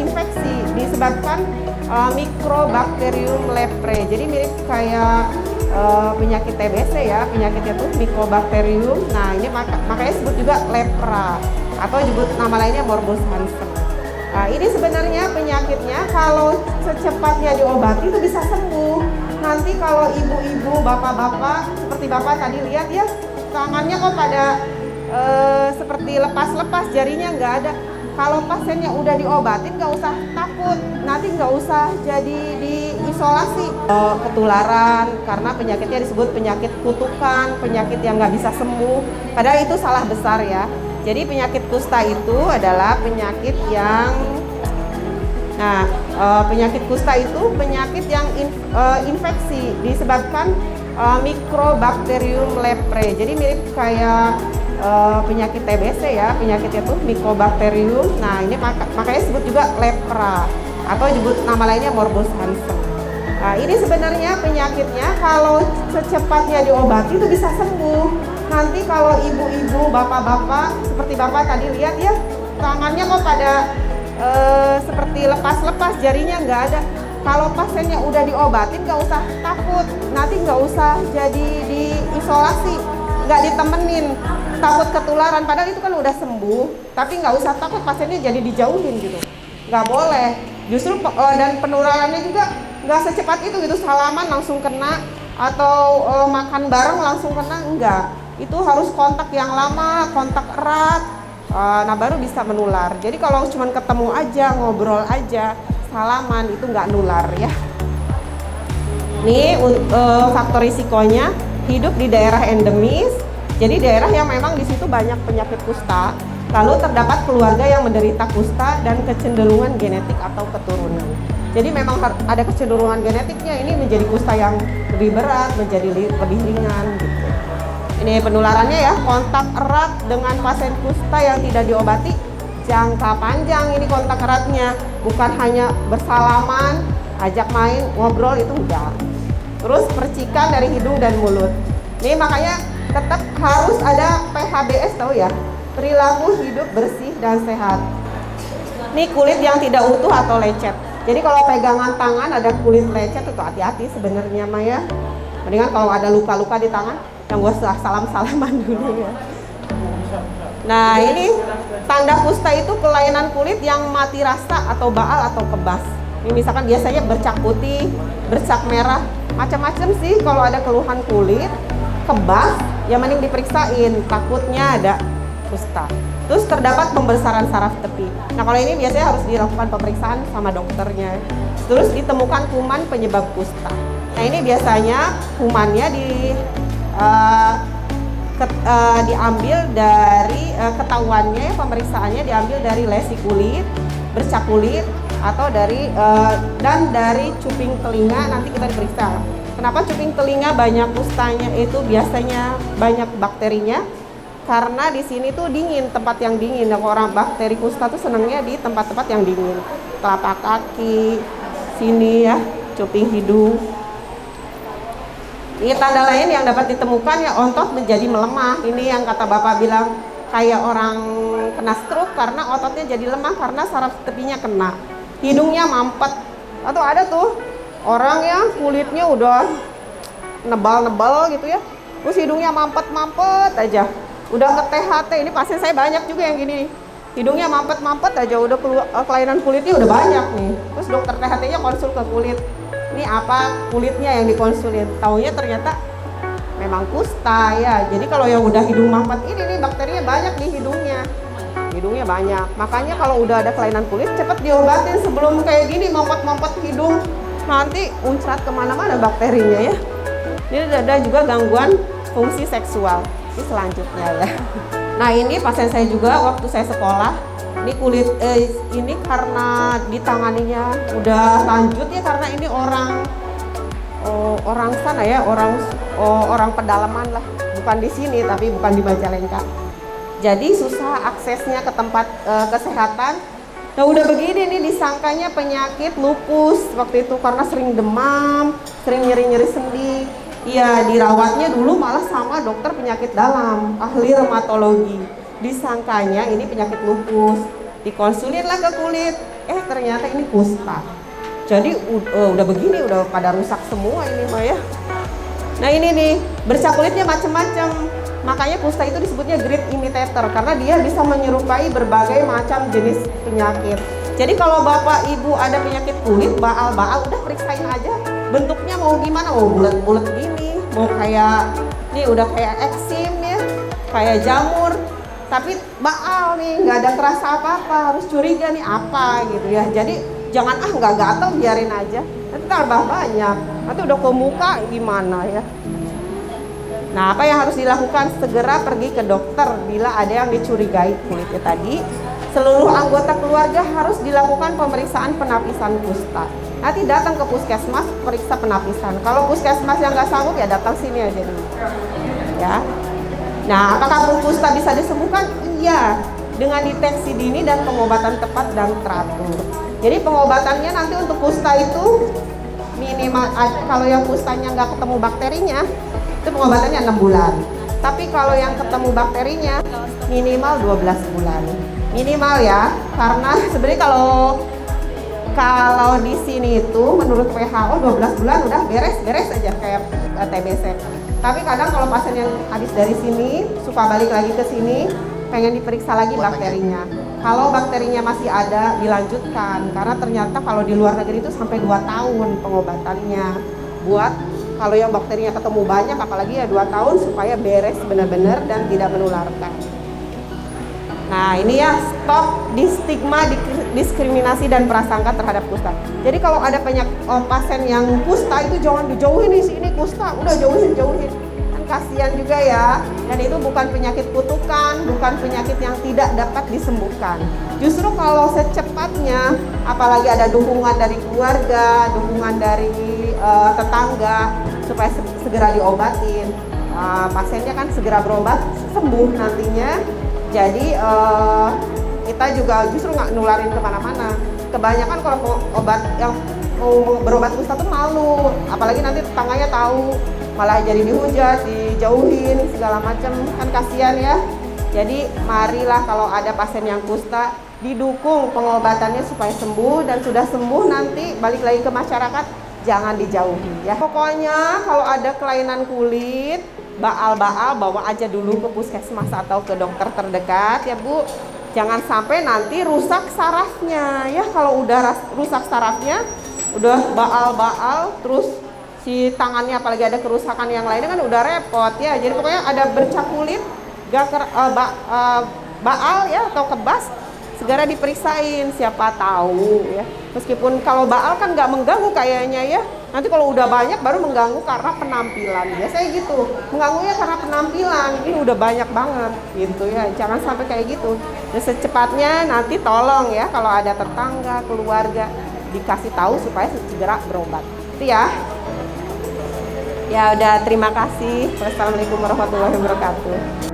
infeksi disebabkan Mycobacterium leprae. Jadi mirip kayak penyakit TBC ya, penyakitnya tuh Mycobacterium. Nah ini makanya disebut juga lepra atau disebut nama lainnya Morbus Hansen. Nah, ini sebenarnya penyakitnya kalau secepatnya diobati itu bisa sembuh. Nanti kalau ibu-ibu, bapak-bapak seperti bapak tadi lihat ya, tangannya kok pada seperti lepas-lepas, jarinya nggak ada. Kalau pasiennya udah diobatin nggak usah takut, nanti nggak usah jadi diisolasi. Ketularan karena penyakitnya disebut penyakit kutukan, penyakit yang nggak bisa sembuh. Padahal itu salah besar ya. Jadi penyakit kusta itu adalah penyakit yang penyakit kusta itu penyakit yang infeksi disebabkan Mycobacterium leprae. Jadi mirip kayak penyakit TBC ya, penyakitnya tuh Mycobacterium. Nah ini makanya disebut juga lepra atau disebut nama lainnya Morbus Hansen. Nah ini sebenarnya penyakitnya kalau secepatnya diobati itu bisa sembuh. Nanti kalau ibu-ibu, bapak-bapak seperti bapak tadi lihat ya, tangannya kok pada seperti lepas-lepas, jarinya nggak ada. Kalau pasiennya udah diobatin nggak usah takut, nanti nggak usah jadi diisolasi, nggak ditemenin, takut ketularan. Padahal itu kan udah sembuh, tapi nggak usah takut pasiennya jadi dijauhin gitu. Nggak boleh. Justru dan penularannya juga nggak secepat itu gitu, salaman langsung kena atau makan bareng langsung kena, enggak. Itu harus kontak yang lama, kontak erat, nah baru bisa menular. Jadi kalau cuma ketemu aja, ngobrol aja, salaman itu nggak nular ya. Ini faktor risikonya hidup di daerah endemis. Jadi daerah yang memang di situ banyak penyakit kusta. Lalu terdapat keluarga yang menderita kusta dan kecenderungan genetik atau keturunan. Jadi memang ada kecenderungan genetiknya, ini menjadi kusta yang lebih berat, menjadi lebih ringan gitu. Ini penularannya ya, kontak erat dengan pasien kusta yang tidak diobati, jangka panjang ini kontak eratnya, bukan hanya bersalaman, ajak main, ngobrol itu enggak. Terus percikan dari hidung dan mulut. Ini makanya tetap harus ada PHBS, tahu ya, perilaku hidup bersih dan sehat. Ini kulit yang tidak utuh atau lecet. Jadi kalau pegangan tangan ada kulit lecet itu hati-hati sebenarnya Maya. Mendingan kalau ada luka-luka di tangan, yang gue salam-salaman dulu ya. Nah ini tanda kusta itu kelainan kulit yang mati rasa atau baal atau kebas. Ini misalkan biasanya bercak putih, bercak merah, macam-macam sih. Kalau ada keluhan kulit kebas, ya mending diperiksain, takutnya ada kusta. Terus terdapat pembesaran saraf tepi. Nah kalau ini biasanya harus dilakukan pemeriksaan sama dokternya. Terus ditemukan kuman penyebab kusta. Nah ini biasanya kumannya diambil dari ketahuannya, pemeriksaannya diambil dari lesi kulit, bercak kulit, atau dari cuping telinga. Nanti kita diperiksa. Kenapa cuping telinga banyak kustanya? Itu biasanya banyak bakterinya. Karena di sini tuh dingin, tempat yang dingin. Dan orang bakteri kusta tuh senangnya di tempat-tempat yang dingin. Telapak kaki, sini ya, cuping hidung. Ini tanda lain yang dapat ditemukan ya, otot menjadi melemah. Ini yang kata bapak bilang kayak orang kena stroke karena ototnya jadi lemah karena saraf tepinya kena. Hidungnya mampet. Atau ada tuh orang yang kulitnya udah nebal-nebal gitu ya, terus hidungnya mampet-mampet aja. Udah ke THT, ini pasien saya banyak juga yang gini nih. Hidungnya mampet-mampet aja, udah kelainan kulitnya udah banyak nih. Terus dokter THT-nya konsul ke kulit. Ini apa kulitnya yang dikonsulin? Taunya ternyata memang kusta ya. Jadi kalau yang udah hidung mampet ini nih bakterinya banyak di hidungnya. Hidungnya banyak. Makanya kalau udah ada kelainan kulit cepet diobatin sebelum kayak gini mampet-mampet hidung. Nanti muncrat kemana-mana bakterinya ya. Ini ada juga gangguan fungsi seksual. Ini selanjutnya ya. Nah ini pasien saya juga waktu saya sekolah. Ini kulit ini karena ditanganinya udah lanjut ya, karena ini orang sana ya, orang pedalaman lah, bukan di sini tapi bukan di Majalengka. Jadi susah aksesnya ke tempat kesehatan. Nah udah begini nih disangkanya penyakit lupus waktu itu karena sering demam, sering nyeri-nyeri sendi. Iya, dirawatnya dulu malah sama dokter penyakit dalam, ahli reumatologi. Disangkanya ini penyakit lupus. Dikonsulin lah ke kulit. ternyata ini kusta. Jadi udah begini, udah pada rusak semua ini mah ya. Nah ini nih, bercak kulitnya macam-macam. Makanya kusta itu disebutnya great imitator karena dia bisa menyerupai berbagai macam jenis penyakit. Jadi kalau bapak ibu ada penyakit kulit, baal-baal, udah periksain aja. Bentuknya mau gimana, mau bulat-bulat gini, mau kayak, nih udah kayak eksim ya, kayak jamur. Tapi baal nih, nggak ada terasa apa-apa, harus curiga nih apa gitu ya. Jadi jangan nggak gatel, biarin aja. Nanti tambah banyak, nanti udah ke muka gimana ya. Nah, apa yang harus dilakukan? Segera pergi ke dokter bila ada yang dicurigai kulitnya tadi. Seluruh anggota keluarga harus dilakukan pemeriksaan penapisan kusta. Nanti datang ke puskesmas periksa penapisan. Kalau puskesmas yang nggak sanggup ya datang sini aja dulu. Ya. Nah, apakah kusta bisa disembuhkan? Iya, dengan deteksi dini dan pengobatan tepat dan teratur. Jadi pengobatannya nanti untuk kusta itu minimal, kalau yang kustanya nggak ketemu bakterinya, itu pengobatannya 6 bulan. Tapi kalau yang ketemu bakterinya minimal 12 bulan. Minimal ya, karena sebenarnya kalau di sini itu menurut WHO 12 bulan udah beres aja kayak TBC. Tapi kadang kalau pasien yang habis dari sini suka balik lagi ke sini, pengen diperiksa lagi bakterinya. Kalau bakterinya masih ada, dilanjutkan karena ternyata kalau di luar negeri itu sampai 2 tahun pengobatannya. Buat kalau yang bakterinya ketemu banyak, apalagi ya 2 tahun supaya beres benar-benar dan tidak menularkan. Nah ini ya, stop di stigma, diskriminasi dan prasangka terhadap kusta. Jadi kalau ada pasien yang kusta itu jangan dijauhin nih, ini kusta, udah jauhin. Kan kasihan juga ya. Dan itu bukan penyakit kutukan, bukan penyakit yang tidak dapat disembuhkan. Justru kalau secepatnya, apalagi ada dukungan dari keluarga, dukungan dari tetangga supaya segera diobatin, pasiennya kan segera berobat, sembuh nantinya. Jadi kita juga justru nggak nularin kemana-mana. Kebanyakan kalau obat yang mau berobat kusta tuh malu, apalagi nanti tetangganya tahu, malah jadi dihujat, dijauhin segala macam, kan kasihan ya. Jadi marilah kalau ada pasien yang kusta didukung pengobatannya supaya sembuh, dan sudah sembuh nanti balik lagi ke masyarakat, jangan dijauhi ya. Pokoknya kalau ada kelainan kulit, baal-baal, bawa aja dulu ke puskesmas atau ke dokter terdekat ya Bu. Jangan sampai nanti rusak sarafnya ya. Kalau udah rusak sarafnya, udah baal-baal, terus si tangannya apalagi ada kerusakan yang lainnya kan udah repot ya. Jadi pokoknya ada bercak kulit, baal ya atau kebas, segera diperiksain, siapa tahu ya. Meskipun kalau baal kan nggak mengganggu kayaknya ya. Nanti kalau udah banyak baru mengganggu karena penampilan. Biasanya gitu, mengganggunya karena penampilan. Ini udah banyak banget gitu ya. Jangan sampai kayak gitu. Dan secepatnya nanti tolong ya kalau ada tetangga, keluarga dikasih tahu supaya segera berobat. Itu ya. Ya udah, terima kasih. Wassalamualaikum warahmatullahi wabarakatuh.